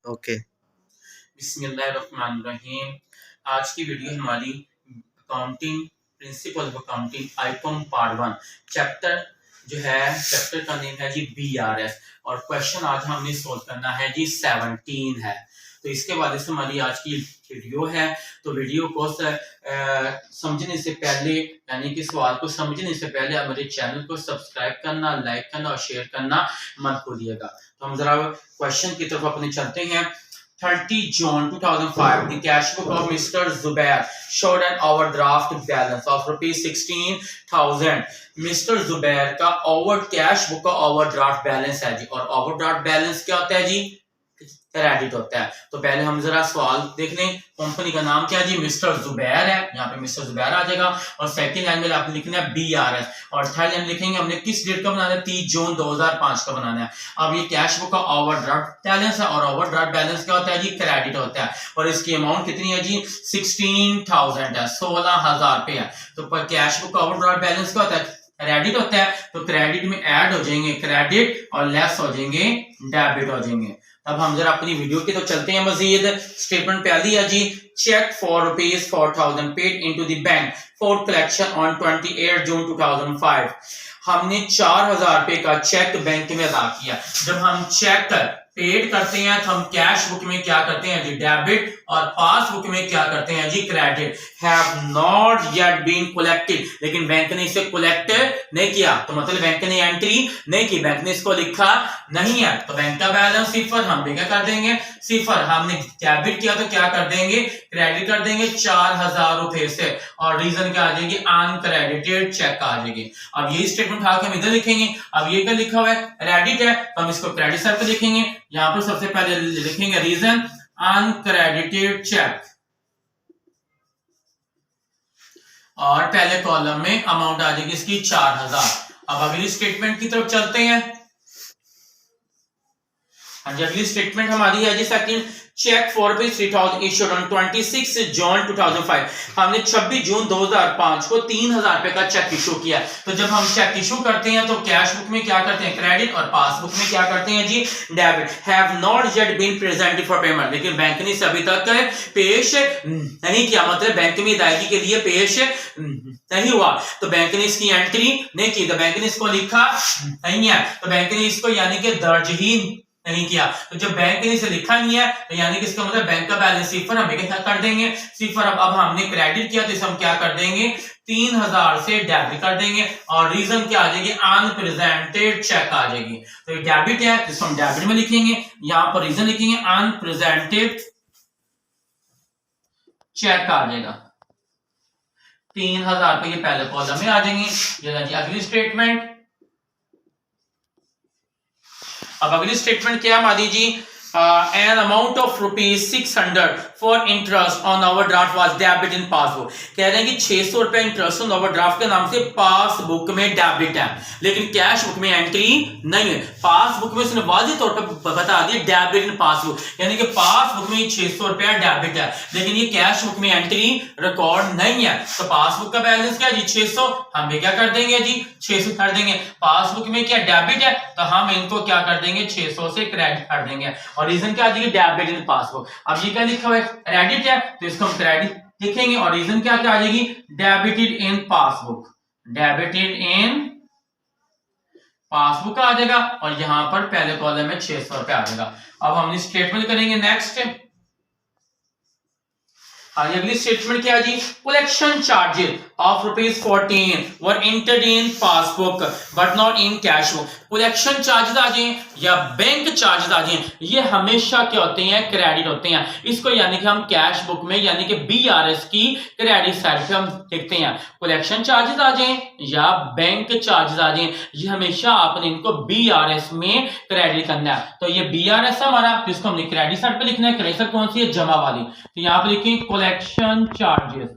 Okay. बिस्मिल्लाहिर्रहमानिर्रहीम। आज की वीडियो हमारी accounting principle of accounting Icom part one chapter chapter का नेम है जी BRS और क्वेश्चन आज हमने सोल्व करना है जी 17 है। तो इसके बाद से हमारी आज की वीडियो है। तो वीडियो को समझने से पहले यानी कि सवाल को समझने से पहले आप मेरे चैनल को सब्सक्राइब करना, लाइक करना और शेयर करना मत भूलिएगा। तो हम जरा क्वेश्चन की तरफ अपने चलते हैं। 30 June 2005, the cash book of Mr. Zubair showed an overdraft balance of rupees 16,000। Mister Zubair का कैश बुक का ओवरड्राफ्ट बैलेंस है जी। और ओवरड्राफ्ट बैलेंस क्या होता है जी? क्रेडिट होता है। तो पहले हम जरा सवाल देख लें। कंपनी का नाम क्या है जी? मिस्टर जुबैर है, यहाँ पे मिस्टर जुबैर आ जाएगा। और सेकंड लाइन में आपने लिखना है BRS और थर्ड लाइन लिखेंगे हमने किस डेट का बनाना है? 30 जून 2005 का बनाना है। अब ये कैश बुक का ओवरड्राफ्ट बैलेंस है और ओवरड्राफ्ट बैलेंस क्या होता है जी? क्रेडिट होता है। और इसकी अमाउंट कितनी है जी? 16,000 है, 16,000 रुपए है। तो कैश बुक का ओवरड्राफ्ट बैलेंस क्या होता है? क्रेडिट होता है। तो क्रेडिट में ऐड हो जाएंगे क्रेडिट और लेस हो जाएंगे डेबिट हो जाएंगे। अब हम जरा अपनी वीडियो की तो चलते हैं मजीद। स्टेटमेंट पहली है जी, cheque for rupees 4,000 paid into the bank for collection on 28 June 2005। हमने 4,000 रुपए का चेक बैंक में अदा किया। जब हम चेक पेड करते हैं तो हम कैश बुक में क्या करते हैं जी? डेबिट और पासबुक में क्या करते हैं जी? Credit. Have not yet been collected, लेकिन बैंक ने इसे कलेक्ट नहीं किया तो मतलब बैंक ने एंट्री नहीं की, बैंक ने इसको लिखा नहीं है। तो बैंक का बैलेंस सिफर, हम भी क्या कर देंगे? सिफर। हमने डेबिट किया तो क्या कर देंगे? क्रेडिट कर देंगे 4,000 रुपए से। और रीजन क्या आ जाएगी? अनक्रेडिटेड चेक आ जाएगी। अब यही स्टेटमेंट उठा के हम इधर लिखेंगे। अब ये क्या लिखा हुआ है? क्रेडिट है तो हम इसको क्रेडिट साइड पे लिखेंगे। यहां पर सबसे पहले लिखेंगे रीजन अनक्रेडिटेड चेक और पहले कॉलम में अमाउंट आ जाएगी इसकी 4,000। अब अगली स्टेटमेंट की तरफ चलते हैं। अगली स्टेटमेंट हमारी है जी second, cheque for rupees 3,000 issued on 26 June 2005। हमने 26 जून 2005 को 3,000 रुपए का चेक इशू किया। तो जब हम चेक इशू करते हैं तो कैश बुक में क्या करते हैं? क्रेडिट और पासबुक में क्या करते हैं जी? Debit. Have not yet been presented for payment, लेकिन बैंक ने इसे अभी तक पेश नहीं किया, मतलब बैंक में अदायगी के लिए पेश नहीं हुआ। तो बैंक ने इसकी एंट्री नहीं की, तो बैंक ने इसको लिखा नहीं है, तो बैंक ने इसको यानी कि दर्ज ही नहीं किया। तो जब बैंक ने इसे लिखा नहीं है तो यानी कि इसका मतलब बैंक का बैलेंस सिफर, हम क्या कर देंगे? सिफर। अब हमने क्रेडिट किया तो इसे हम क्या कर देंगे? 3,000 से डेबिट कर देंगे। और रीजन क्या आ जाएगी? अनप्रेजेंटेड चेक आ जाएगी। तो ये डेबिट है तो इसको हम डेबिट में लिखेंगे। यहां पर रीजन लिखेंगे अनप्रेजेंटेड चेक आ जाएगा। 3,000 रुपए ये पहले कॉलम में आ जाएंगे। अगली स्टेटमेंट। अब अगली स्टेटमेंट क्या हमारी जी? An amount of rupees 600 for interest on overdraft was debit in passbook. कह रहे हैं कि 600 रुपए इंटरेस्ट ऑन ओवरड्राफ्ट के नाम से पासबुक में डेबिट है, लेकिन कैश बुक में एंट्री नहीं है। पासबुक में उसने वाज़ेह तौर पर बता दिया डेबिट इन पासबुक, यानी कि पासबुक में 600 रुपया डेबिट है, लेकिन ये कैश बुक में एंट्री रिकॉर्ड नहीं है। तो पासबुक का बैलेंस क्या है जी? 600। हम भी क्या कर देंगे जी? 600 कर देंगे। पासबुक में क्या डेबिट है तो हम इनको क्या कर देंगे? 600 से क्रेडिट कर देंगे। और रीजन क्या आ जाएगी? Debit in passbook. अब ये क्या लिखा हुआ है? क्रेडिट है तो इसको हम क्रेडिट लिखेंगे। और रीजन क्या क्या आ जाएगी? Debited in passbook. Debited in passbook आ जाएगा। और यहां पर पहले कॉलम में 600 रुपए आ जाएगा। अब हम स्टेटमेंट करेंगे नेक्स्ट। अगली स्टेटमेंट क्या है जी? Collection charges of rupees 14 were entered in passbook but not in cash book. Collection charges आ जाए या बैंक चार्जेस आ जाए, ये हमेशा क्या होते हैं? क्रेडिट होते हैं। इसको यानी कि हम कैश बुक में यानी कि BRS की क्रेडिट साइड पे हम लिखते हैं। कलेक्शन चार्जेस आ जाए या बैंक चार्जेस आ जाए, ये हमेशा आपने इनको BRS में क्रेडिट करना है। तो ये BRS हमारा, तो इसको हमने क्रेडिट साइड पे लिखना है। क्रेडिट साइड कौन सी है? जमा वाली। तो यहां पर लिखें कलेक्शन चार्जेस।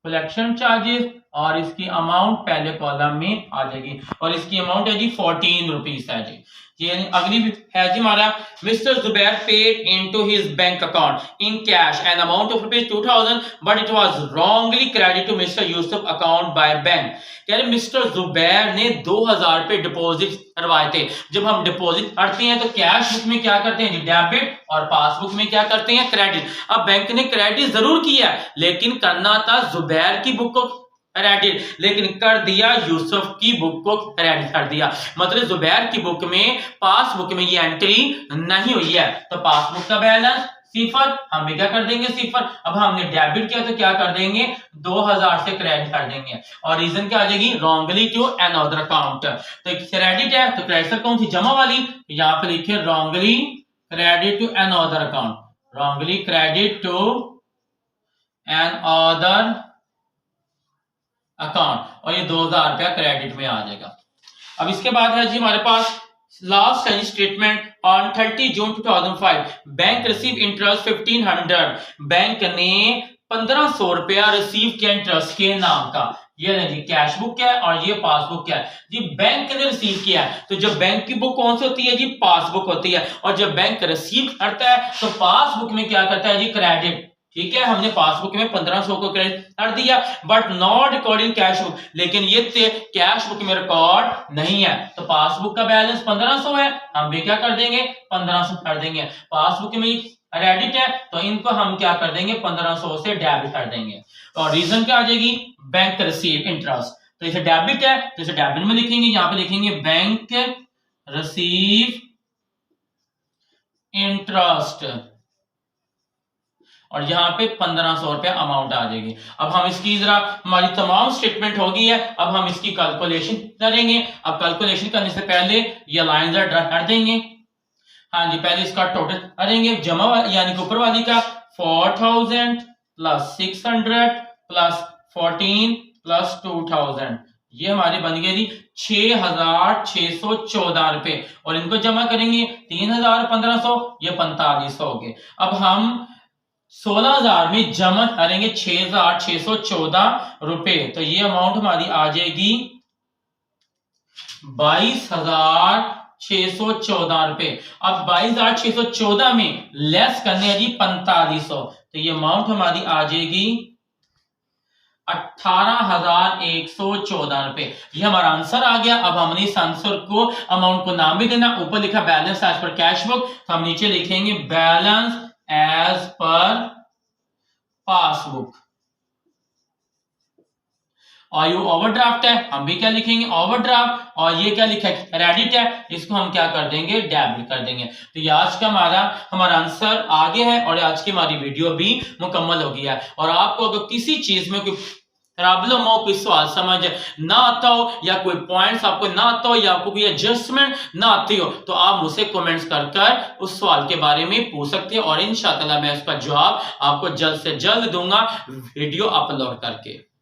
कलेक्शन चार्जेस और इसकी अमाउंट पहले कॉलम में आ जाएगी। और इसकी अमाउंट है जी 14 रुपीज है जी। ये अगली है जी हमारा, mister Zubair paid into his bank account in cash an amount of ₹2000 but it was wrongly credit to mister Yusuf account by bank. कह रहे मिस्टर जुबैर ने 2000 रुपए डिपॉजिट करवाए थे। जब हम डिपॉजिट करते हैं तो कैश बुक में क्या करते हैं, डेबिट, और पासबुक में क्या करते हैं, क्रेडिट। अब बैंक ने क्रेडिट जरूर किया लेकिन करना था जुबैर की बुक को क्रेडिट, लेकिन कर दिया यूसुफ की बुक को क्रेडिट कर दिया। मतलब जुबैर की बुक में, पासबुक में ये एंट्री नहीं हुई है, तो पासबुक का बैलेंस सिफर, हम भी क्या कर देंगे, सिफर। अब हमने डेबिट किया तो क्या कर देंगे, 2000 से क्रेडिट कर देंगे। और रीजन क्या आ जाएगी, रॉन्गली टू अनदर अकाउंट। तो क्रेडिट है तो क्रेडिट कौन सी, जमा वाली, तो यहाँ पे लिखे wrongly credit to another account, wrongly credit to another account, और ये 2000 रुपया क्रेडिट में आ जाएगा। अब इसके बाद है जी हमारे पास last statement on 30 June 2005 bank receive interest 1500। Bank ने 1500 रुपया रिसीव किया इंटरेस्ट के नाम का। ये नहीं जी कैश बुक है और ये पासबुक है जी, बैंक ने रिसीव किया है। तो जब बैंक की बुक कौन सी होती है जी, पासबुक होती है। और जब बैंक रिसीव करता है तो पासबुक में क्या करता है जी, क्रेडिट। ठीक है, हमने पासबुक में 1500 को क्रेडिट कर दिया but not recording cash book, लेकिन ये कैश बुक में रिकॉर्ड नहीं है। तो पासबुक का बैलेंस 1500 है, हम भी क्या कर देंगे, 1500 कर देंगे। पासबुक में क्रेडिट है तो इनको हम क्या कर देंगे, 1500 से डेबिट कर देंगे। और रीजन क्या आ जाएगी, बैंक रिसीव इंटरेस्ट। तो इसे डेबिट है तो इसे डेबिट में लिखेंगे, यहाँ पे लिखेंगे बैंक रिसीव इंटरेस्ट, और यहाँ पे 1500 रुपया अमाउंट आ जाएगी। अब हम इसकी जरा, हमारी तमाम स्टेटमेंट हो गई है, अब हम इसकी कैलकुलेशन करेंगे। अब कैलकुलेशन करने से पहले ये लाइन ड्रा कर देंगे। हाँ जी, पहले इसका टोटल करेंगे, जमा यानी ऊपर वाली का 4000 प्लस 600 प्लस 14 प्लस 2000, ये हमारी बन गई 6614 रुपए। और इनको जमा करेंगे 3500, ये 4500 हो गए। अब हम 16000 में जमा करेंगे 6614 रुपए, तो ये अमाउंट हमारी आ जाएगी 22614 रुपए। अब 22614 में लेस करने हैं जी 4500, तो ये अमाउंट हमारी आ जाएगी 18114 रुपए। ये हमारा आंसर आ गया। अब हमने इस आंसर को, अमाउंट को नाम भी देना, ऊपर लिखा balance as per cash book, तो हम नीचे लिखेंगे बैलेंस एज पर पासबुक। और ये ओवरड्राफ्ट है, हम भी क्या लिखेंगे, ओवरड्राफ्ट। और ये क्या लिखा है, क्रेडिट है, इसको हम क्या कर देंगे, डेबिट कर देंगे। तो ये आज का हमारा आंसर आ गया है और आज की हमारी वीडियो भी मुकम्मल हो गया है। और आपको अगर किसी चीज में कोई प्रॉब्लम हो, कोई सवाल समझ ना आता हो, या कोई पॉइंट्स आपको ना आता हो, या आपको कोई एडजस्टमेंट ना आती हो, तो आप मुझसे कमेंट्स कर उस सवाल के बारे में पूछ सकते हैं और इंशाअल्लाह मैं उसका जवाब आपको जल्द से जल्द दूंगा वीडियो अपलोड करके।